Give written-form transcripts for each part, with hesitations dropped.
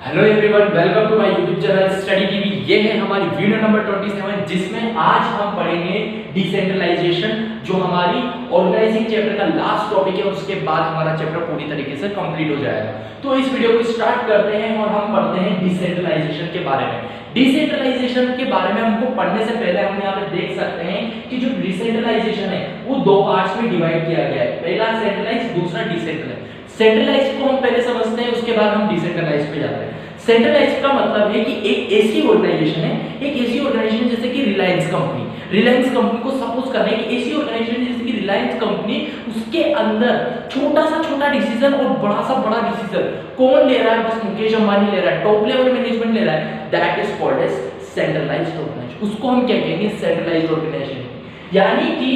Hello everyone, welcome to my YouTube channel study TV. ये है हमारी वीडियो नंबर 27 जिसमें आज हम पढ़ेंगे डिसेंट्रलाइजेशन, जो हमारी ऑर्गेनाइजिंग चैप्टर का लास्ट टॉपिक है। उसके बाद हमारा चैप्टर पूरी तरीके से कंप्लीट हो जाएगा। तो इस वीडियो को स्टार्ट करते हैं और हम पढ़ते हैं डिसेंट्रलाइजेशन के बारे में। डिसेंट्रलाइजेशन के बारे में हमको पढ़ने से पहले हम यहाँ पे देख सकते हैं कि जो डिसेंट्रलाइजेशन है वो दो पार्ट्स में डिवाइड किया गया है। पहला सेंट्रलाइज, दूसरा डिसेंट्रलाइज। सेंट्रलाइज को हम पहले समझते हैं, उसके बाद हम डिसेंट्रलाइज पे जाते हैं। सेंट्रलाइज का मतलब है कि एक ऐसी ऑर्गेनाइजेशन है, एक ऐसी ऑर्गेनाइजेशन जैसे कि रिलायंस कंपनी। रिलायंस कंपनी को सपोज करना है कि ऐसी ऑर्गेनाइजेशन जैसे कि रिलायंस कंपनी, उसके अंदर छोटा सा डिसीजन और बड़ा सा बड़ा डिसीजन कौन ले रहा है? बस मुकेश अंबानी ले रहा है, टॉप लेवल मैनेजमेंट ले रहा है। That is called as centralised organisation. उसको हम क्या कहेंगे? Centralised organisation. यानी कि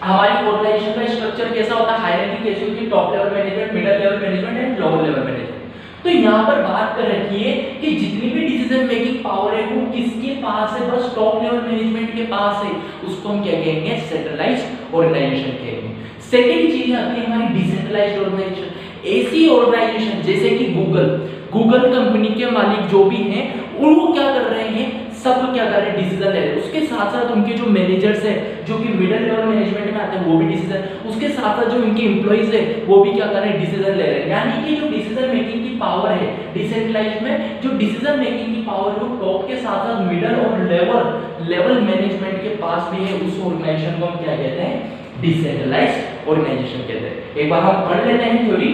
हमारी ऑर्गेनाइजेशन का स्ट्रक्चर कैसा होता है? हायरार्की कैसी होती है? Top level management, middle level management and lower level management. तो यहाँ पर बात कर रखी है कि जितनी भी डिसीजन मेकिंग पावर है वो किसके पास है? बस टॉप लेवल मैनेजमेंट के पास है। उसको हम क्या कहेंगे? सेंट्रलाइज्ड ऑर्गेनाइजेशन कहेंगे। सेकेंड चीज आती है हमारी डिसेंट्रलाइज्ड ऑर्गेनाइजेशन। ऐसी ऑर्गेनाइजेशन जैसे कि गूगल कंपनी के मालिक जो भी हैं, वो क्या कर रहे हैं? सब क्या कर रहे हैं? डिसीजन ले रहे हैं। उसके साथ साथ उनके जो मैनेजर्स है, जो कि मिडिल लेवल मैनेजमेंट में आते हैं, वो भी डिसीजन, उसके साथ साथ जो उनके एम्प्लॉइज है वो भी क्या कर रहे हैं? डिसीजन ले रहे हैं। यानी कि जो डिसीजन मेकिंग की पावर है डिसेंट्रलाइज्ड में, जो डिसीजन मेकिंग की पावर है वो टॉप के साथ साथ मिडिल और लेवल मैनेजमेंट के पास भी है। उस ऑर्गेनाइजेशन को हम क्या कहते हैं? डिसेंट्रलाइज्ड ऑर्गेनाइजेशन कहते हैं। एक बार हम पढ़ लेते हैं theory.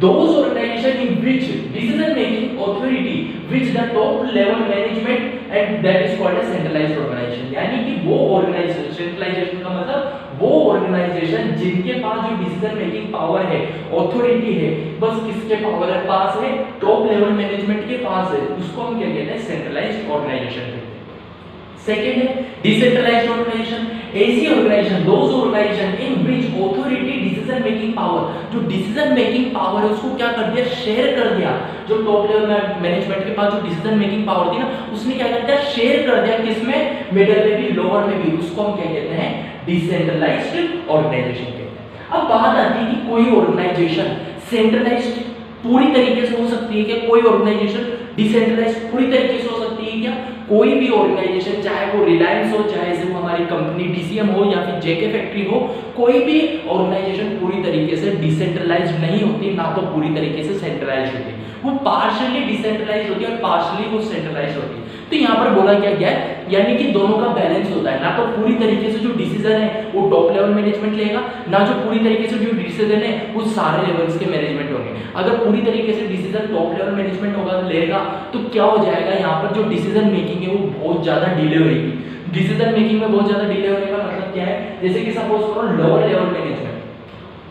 Those organization in which decision making authority which the top level management and that is called a centralized organization। यानी कि वो ऑर्गेनाइजेशन, सेंट्रलाइजेशन का मतलब वो ऑर्गेनाइजेशन जिनके पास जो डिसीजन मेकिंग पावर है, ऑथोरिटी है, बस किसके पावर है? पास है, टॉप लेवल मैनेजमेंट के पास है। उसको हम क्या कहते हैं? सेंट्रलाइज्ड ऑर्गेनाइजेशन कहते हैं। सेकेंड है डिसेंट्रलाइज्ड ऑर्गेनाइजेशन। ऐसी organisation, those organisation in which authority decision making power, जो डिसीजन मेकिंग पावर है उसको क्या कर दिया? शेयर कर दिया। जो टॉप लेवल मैनेजमेंट के पास जो डिसीजन मेकिंग पावर थी ना, उसने क्या कर दिया? शेयर कर दिया। किसमें? मिडिल में भी, लोअर में भी। उसको हम क्या कहते हैं? डिसेंट्रलाइज्ड ऑर्गेनाइजेशन कहते हैं। अब बात आती है कि कोई ऑर्गेनाइजेशन सेंट्रलाइज्ड पूरी तरीके से हो सकती है क्या? कोई ऑर्गेनाइजेशन डिसेंट्रलाइज्ड पूरी तरीके से हो सकती है क्या? कोई भी ऑर्गेनाइजेशन, चाहे वो रिलायंस हो, चाहे वो हमारी कंपनी डीसीएम हो या फिर जेके फैक्ट्री हो, कोई भी ऑर्गेनाइजेशन पूरी तरीके से डिसेंट्रलाइज्ड नहीं होती, ना तो पूरी तरीके से सेंट्रलाइज्ड होती। वो पार्शियली डिसेंट्रलाइज्ड होती है और पार्शियली वो सेंट्रलाइज्ड होती है। तो यहाँ पर बोला क्या गया है? यानी कि दोनों का बैलेंस होता है। ना तो पूरी तरीके से जो डिसीजन है वो टॉप लेवल मैनेजमेंट लेगा, ना जो पूरी तरीके से जो डिसीजन है वो सारे लेवल्स के मैनेजमेंट होंगे। अगर पूरी तरीके से डिसीजन टॉप लेवल मैनेजमेंट होगा लेगा तो क्या हो जाएगा? यहाँ पर जो डिसीजन मेकिंग है वो बहुत ज्यादा डिले होगी। डिसीजन मेकिंग में बहुत ज्यादा डिले होने का मतलब क्या है? जैसे कि सपोज करो लोअर लेवल मैनेजमेंट,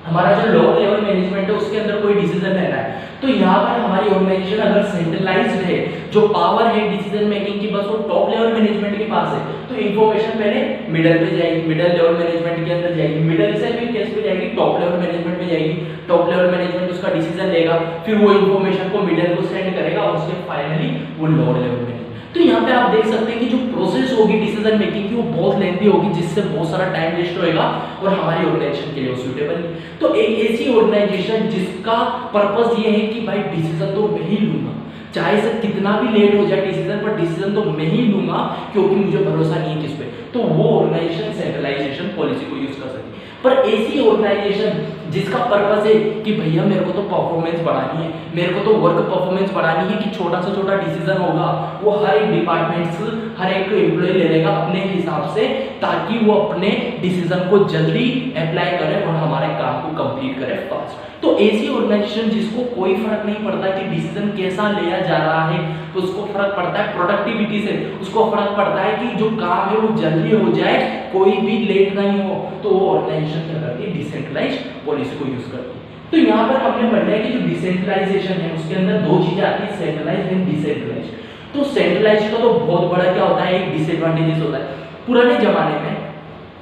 हमारा जो लोअर लेवल मैनेजमेंट है उसके अंदर कोई डिसीजन लेना है, तो यहाँ पर हमारी ऑर्गेनाइजेशन अगर सेंट्रलाइज्ड है, जो पावर है डिसीजन मेकिंग की बस वो टॉप लेवल मैनेजमेंट के पास है, तो इंफॉर्मेशन पहले मिडिल पे जाएगी, मिडिल लेवल मैनेजमेंट के अंदर जाएगी, मिडिल से फिर कैसे पे जाएगी? टॉप लेवल मैनेजमेंट में जाएगी। टॉप लेवल मैनेजमेंट उसका डिसीजन लेगा, फिर वो इंफॉर्मेशन को मिडिल को सेंड करेगा और उसके फाइनली वो लोअर लेवल में। तो यहाँ पे आप देख सकते हैं कि जो प्रोसेस होगी डिसीजन मेकिंग की वो बहुत लेंथी होगी, जिससे बहुत सारा टाइम वेस्ट होएगा और हमारी ऑर्गेनाइजेशन के लिए सूटेबल नहीं। तो एक ऐसी ऑर्गेनाइजेशन जिसका पर्पस ये है कि भाई डिसीजन तो मैं ही लूंगा, चाहे से कितना भी लेट हो जाए डिसीजन, पर डिसीजन तो मैं ही लूंगा क्योंकि मुझे भरोसा नहीं है किस पे, तो वो ऑर्गेनाइजेशन सेंट्रलाइजेशन पॉलिसी को यूज कर सकती है। पर ऐसी ऑर्गेनाइजेशन जिसका पर्पस है कि भैया मेरे को तो परफॉर्मेंस बढ़ानी है, मेरे को तो वर्क परफॉर्मेंस बढ़ानी है, कि छोटा से छोटा डिसीजन होगा वो हर एक डिपार्टमेंट से हर एक एम्प्लॉय ले लेगा अपने हिसाब से, ताकि वो अपने डिसीजन को जल्दी अप्लाई करे और हमारे काम को कंप्लीट करे फास्ट। तो ऐसी ऑर्गेनाइजेशन जिसको कोई फर्क नहीं पड़ता कि डिसीजन कैसा लिया जा रहा है, तो उसको फर्क पड़ता है प्रोडक्टिविटी से, उसको फर्क पड़ता है कि जो काम है वो जल्दी हो जाए, कोई भी लेट नहीं हो, तो वो ऑर्गेनाइजेशन क्या करती है? डिसेंट्रलाइज्ड पॉलिसी को यूज करती है। तो यहाँ पर हमने पढ़ा है कि जो डिसेंट्रलाइजेशन है उसके अंदर दो चीजें आती है, सेंट्रलाइज्ड एंड डिसेंट्रलाइज्ड। तो सेंट्रलाइज्ड का तो बहुत बड़ा क्या होता है? एक डिसएडवांटेजेस होता है। पुराने जमाने में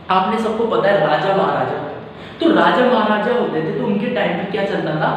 आपने सबको पता है राजा महाराजा, तो राजा महाराजा होते थे तो उनके टाइम पे क्या चलता था?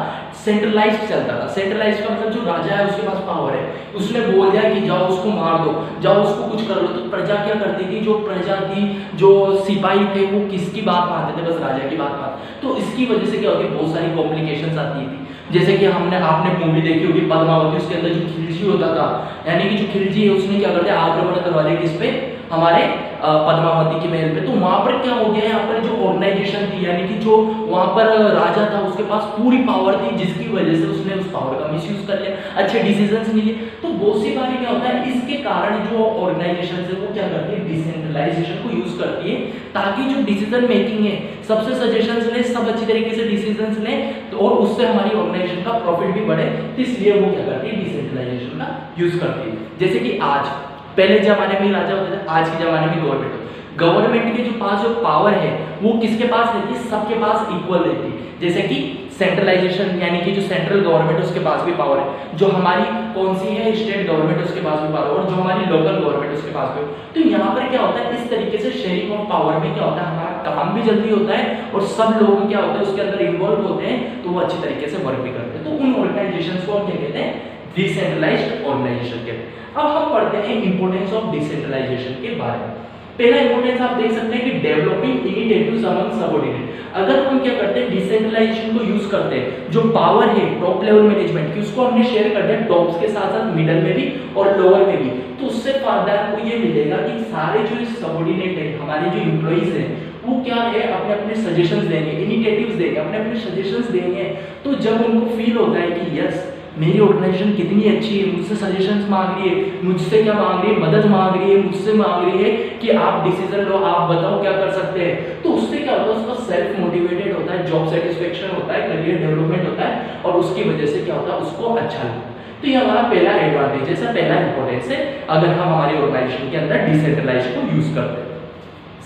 सेंट्रलाइज्ड चलता था। सेंट्रलाइज्ड का मतलब जो राजा है उसके पास पावर है, उसने बोल दिया कि जाओ उसको मार दो, जाओ उसको कुछ कर लो, तो प्रजा क्या करती थी? जो प्रजा थी, जो सिपाही थे, वो किसकी बात मानते थे? बस राजा की बात मानते। तो इसकी वजह से क्या होती है? बहुत सारी कॉम्प्लिकेशंस आती थी। जैसे कि आपने मूवी देखी होगी पद्मावती, उसके अंदर जो खिलजी होता था, यानी कि जो खिलजी है उसने क्या कर दिया, आक्रमण करवा दिया किस पे, हमारे पद्मावती के महल पे। तो वहां पर क्या हो गया, यहाँ पर जो ऑर्गेनाइजेशन थी, यानी कि जो वहां पर राजा था उसके पास पूरी पावर थी, जिसकी वजह से उसने उस पावर का मिसयूज कर लिया, अच्छे डिसीजंस नहीं लिए। तो बहुत सी बार क्या होता है, इसके कारण जो ऑर्गेनाइजेशन है वो क्या करती है, डिसेंट्रलाइजेशन को यूज करती है, ताकि जो डिसीजन मेकिंग है सबसे सजेशंस ले, सब अच्छी तरीके से डिसीजंस ले, तो और उससे हमारी ऑर्गेनाइजेशन का प्रॉफिट भी बढ़े, इसलिए वो क्या करती है, डिसेंट्रलाइजेशन का यूज करती है। जैसे कि आज, पहले जमाने में राजा होते थे, आज के जमाने में गवर्नमेंट के जो पास जो पावर है वो किसके पास रहती है, सबके पास इक्वल रहती है। जैसे कि सेंट्रलाइजेशन, यानी कि जो सेंट्रल गवर्नमेंट है उसके पास भी पावर है, जो हमारी कौन सी है स्टेट गवर्नमेंट है उसके पास भी पावर, और जो हमारी लोकल गवर्नमेंट है उसके पास भी। तो यहाँ पर क्या होता है, इस तरीके से शेयरिंग ऑफ पावर में क्या होता है, हमारा काम भी जल्दी होता है और सब लोग क्या होता है उसके अंदर इन्वॉल्व होते हैं, तो वो अच्छी तरीके से वर्क भी करते हैं। तो उन ऑर्गेनाइजेशन को हम क्या कहते हैं, डिसेंट्रलाइज्ड ऑर्गेनाइजेशन कहते हैं। अब हम पढ़ते हैं इंपोर्टेंस ऑफ डिसेंट्रलाइजेशन के बारे में। पहला इंपोर्टेंस आप देख सकते हैं कि डेवलपिंग इनिशिएटिव्स अमंग सबऑर्डिनेट। अगर हम क्या करते हैं, डिसेंट्रलाइजेशन को यूज करते हैं, जो पावर है टॉप लेवल मैनेजमेंट की उसको हमने शेयर कर दिया टॉप्स के साथ साथ मिडल में भी और लोअर में भी, तो उससे फायदा आपको ये मिलेगा कि सारे जो सबऑर्डिनेट है, हमारे जो एम्प्लॉइज हैं, वो क्या है, अपने अपने सजेशंस देंगे, इनिशिएटिव्स देंगे, अपने अपने सजेशंस देंगे। तो जब उनको फील होता है कि यस मेरी ऑर्गेनाइजेशन कितनी अच्छी है, मुझसे सजेशंस मांग रही है, मुझसे क्या मांग रही है, मदद मांग रही है, मुझसे मांग रही है कि आप डिसीजन लो, आप बताओ क्या कर सकते हैं, तो उससे क्या होता है, उसका सेल्फ मोटिवेटेड होता है, जॉब सेटिस्फेक्शन होता है, करियर डेवलपमेंट होता है, और उसकी वजह से क्या होता है, उसको अच्छा लगता है। तो ये हमारा पहला एडवांटेज है, पहला इंपॉर्टेंस है अगर हम हमारी ऑर्गेनाइजेशन के अंदर डिसेंट्रलाइज को यूज करते हैं।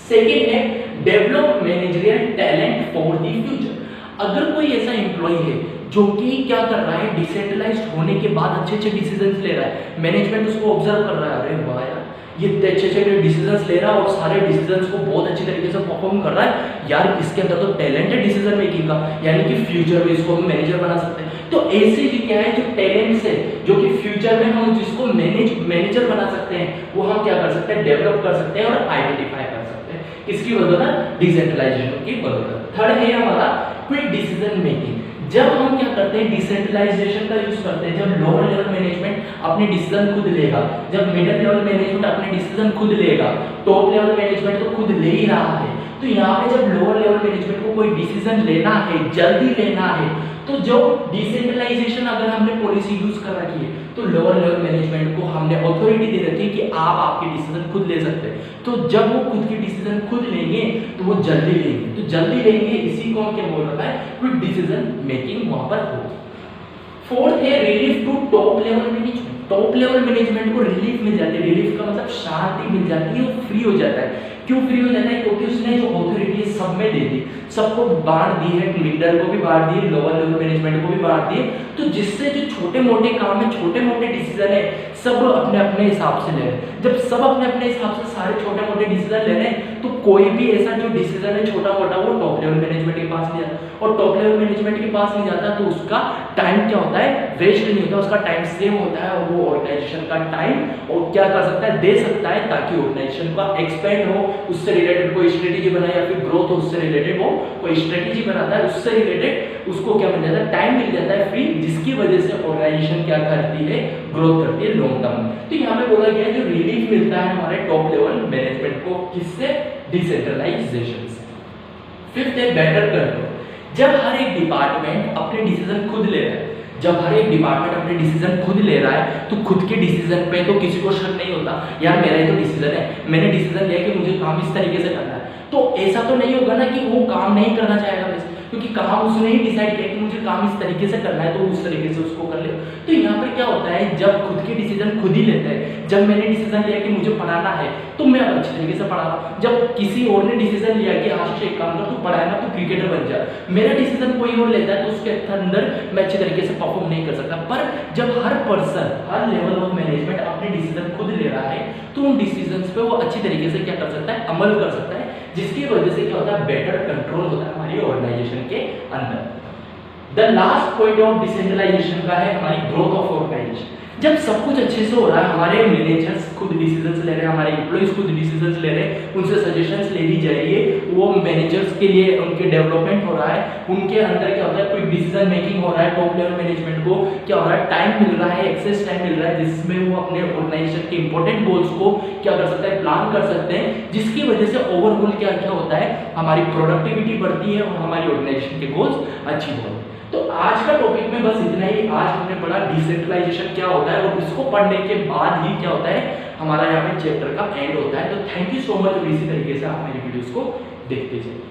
सेकेंड है develop managerial talent for the future. अगर कोई ऐसा एम्प्लॉय है जो कि क्या कर रहा है, डिसेंट्रलाइज्ड होने के बाद अच्छे अच्छे डिसीजंस ले रहा है, मैनेजमेंट उसको ऑब्जर्व कर रहा है, अरे वाह यार ये अच्छे अच्छे डिसीजंस ले रहा है और सारे डिसीजंस को बहुत अच्छी तरीके से परफॉर्म कर रहा है, यार इसके अंदर तो टैलेंट है डिसीजन मेकिंग का, यानी कि फ्यूचर में इसको हम मैनेजर बना सकते हैं। तो ऐसे जो क्या है, जो टैलेंट्स है, जो कि फ्यूचर में हम जिसको मैनेजर बना सकते हैं, वो हम क्या कर सकते हैं, डेवलप कर सकते हैं और आइडेंटिफाई कर सकते हैं। किसकी बदौलत, डिसेंट्रलाइजेशन की बदौलत। थर्ड है हमारा क्विक डिसीजन मेकिंग। जब हम क्या करते हैं, डिसेंट्रलाइजेशन का यूज करते हैं, जब लोअर लेवल मैनेजमेंट अपने डिसीजन खुद लेगा, जब मिडिल लेवल मैनेजमेंट अपने डिसीजन खुद लेगा, टॉप लेवल मैनेजमेंट तो खुद ले ही रहा है, तो यहाँ पे जब लोअर लेवल मैनेजमेंट को कोई डिसीजन लेना है, जल्दी लेना है, तो जो डिसेंट्रलाइजेशन अगर हमने पॉलिसी यूज कर रखी है, तो लोअर लेवल मैनेजमेंट को हमने अथॉरिटी दे रखी है कि आप आपके डिसीजन खुद ले सकते हैं। तो जब वो खुद की डिसीजन खुद लेंगे तो वो जल्दी लेंगे, तो जल्दी लेंगे, इसी को हम क्या बोल रहा है, क्विक डिसीजन मेकिंग वहां पर होगी। फोर्थ है relief to top level management. Top level management को रिलीफ मिल जाती है, रिलीफ का मतलब शांति मिल जाती है, वो फ्री हो जाता है। क्यों फ्री हो जाता है, क्योंकि उसने जो अथॉरिटी है सब में दे दी, सबको बांट दी है, लीडर को भी बांट दी, लोअर लेवल मैनेजमेंट को भी बांट दी, तो जिससे जो छोटे मोटे काम है, छोटे मोटे डिसीजन है, सब अपने अपने हिसाब से ले रहे हैं। जब सब अपने अपने हिसाब से सारे छोटे मोटे डिसीजन ले रहे हैं, तो कोई भी ऐसा जो डिसीजन है छोटा मोटा, वो टॉप लेवल मैनेजमेंट के पास नहीं जाता, और टॉप लेवल मैनेजमेंट के पास नहीं जाता तो उसका टाइम क्या होता है, वेस्ट नहीं होता, उसका टाइम सेव होता है, और वो ऑर्गेनाइजेशन का टाइम और क्या कर सकता है, दे सकता है, ताकि ऑर्गेनाइजेशन का एक्सपेंड हो, उससे रिलेटेड कोई स्ट्रेटेजी बनाए, या फिर ग्रोथ हो उससे रिलेटेड वो कोई स्ट्रेटेजी बनाता है, उससे रिलेटेड उसको क्या मिल जाता है, टाइम मिल जाता है फ्री, जिसकी वजह से ऑर्गेनाइजेशन क्या करती है, ग्रोथ करती है लॉन्ग टर्म। तो यहाँ पे बोला गया है जो रिलीफ मिलता है हमारे टॉप लेवल मैनेजमेंट को, किससे, डिसेंट्रलाइजेशन से। फिफ्थ है बेटर कंट्रोल। जब हर एक डिपार्टमेंट अपने डिसीजन खुद ले रहा है, जब हर एक डिपार्टमेंट अपने डिसीजन खुद ले रहा है, तो खुद के डिसीजन पे तो किसी को शक नहीं होता, यार मेरा ही तो डिसीजन है, मैंने डिसीजन लिया कि मुझे काम इस तरीके से करना है, तो ऐसा तो नहीं होगा ना कि वो काम नहीं करना चाहेगा, क्योंकि काम उसने ही डिसाइड किया कि मुझे काम इस तरीके से करना है, तो उस तरीके से उसको कर ले। तो यहाँ पर क्या होता है, जब खुद के डिसीजन खुद ही लेते हैं, जब मैंने डिसीजन लिया कि मुझे पढ़ाना है, तो मैं अच्छे तरीके से पढ़ा रहा हूँ। जब किसी और ने डिसीजन लिया कि आशीष एक काम कर, तू पढ़ाएगा तो क्रिकेटर बन जा, मेरा डिसीजन कोई और लेता है, तो उसके अंदर मैं अच्छे तरीके से परफॉर्म नहीं कर सकता। पर जब हर पर्सन, हर लेवल ऑफ मैनेजमेंट अपने डिसीजन खुद ले रहा है, तो उन डिसीजंस पे वो अच्छी तरीके से क्या कर सकता है, अमल कर सकता है, जिसकी वजह से क्या होता है, बेटर कंट्रोल होता है हमारी ऑर्गेनाइजेशन के अंदर। The last point of decentralisation का है हमारी ग्रोथ ऑफ ऑर्गेनाइजेशन। जब सब कुछ अच्छे से हो रहा है, हमारे मैनेजर्स खुद डिसीजंस ले रहे हैं, हमारे एम्प्लॉइज खुद डिसीजंस ले रहे हैं, उनसे सजेशंस ले ली जा रही है, वो मैनेजर्स के लिए उनके डेवलपमेंट हो रहा है, उनके अंदर क्या होता है कोई डिसीजन मेकिंग हो रहा है, टॉप लेवल मैनेजमेंट को क्या हो रहा है, टाइम मिल रहा है, एक्सेस टाइम मिल रहा है, जिसमें वो अपने ऑर्गेनाइजेशन के इंपॉर्टेंट गोल्स को क्या कर सकते हैं, प्लान कर सकते हैं, जिसकी वजह से ओवरऑल क्या क्या होता है, हमारी प्रोडक्टिविटी बढ़ती है और हमारी ऑर्गेनाइजेशन के गोल्स अचीव होते हैं। तो आज का टॉपिक में बस इतना ही। आज हमने पढ़ा डिसेंट्रलाइजेशन क्या होता है और इसको पढ़ने के बाद ही क्या होता है, हमारा यहाँ पे चैप्टर का एंड होता है। तो थैंक यू सो मच और इसी तरीके से आप मेरी वीडियोस को देखते जाइए।